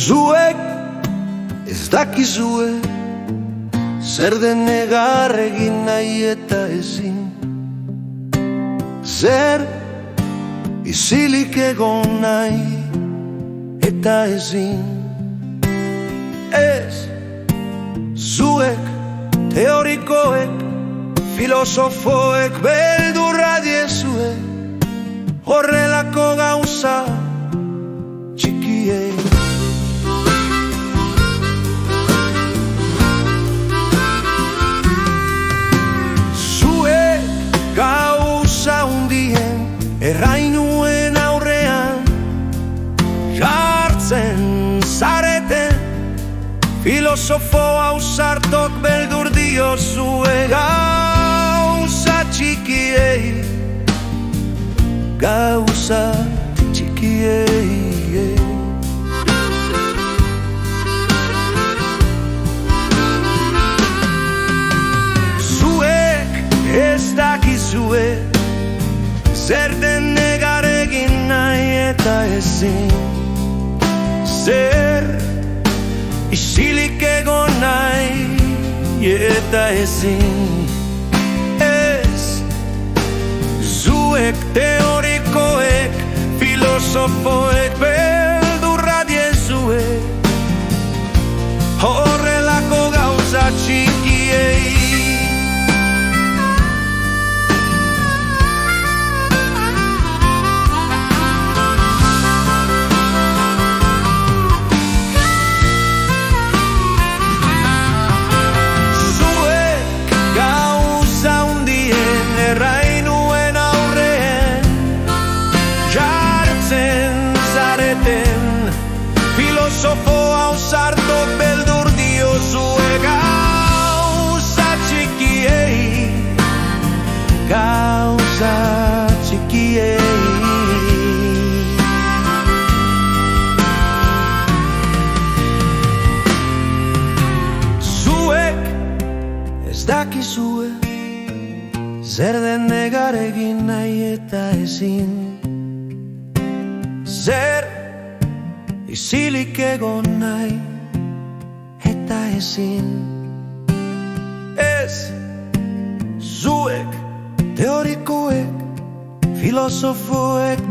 Zuek ez dakizue zer den negar egin nahi eta ezin, zer isilik egon nahi eta ezin. Ez zuek teorikoek, filosofoek beldurra diezue horrelako gauza txikiei. Gauza hundien errainuen aurrean jartzen zareten, filosofo ausartok beldur diozue gauza txikiei, gauza txikiei. Ez dakizue zer den negar egin nahi eta ezin, zer isilik egon nahi eta ezin. Ez zuek teorikoek, filosofoek beldurra diezue horrelako gauza txikiei. Filosofo ausartok beldur diozue gauza txikiei, gauza txikiei. Zuek ez dakizue zer den negar egin nahi eta ezin, zer isilik egon nahi eta ezin. Ez zuek teorikoek, filosofoek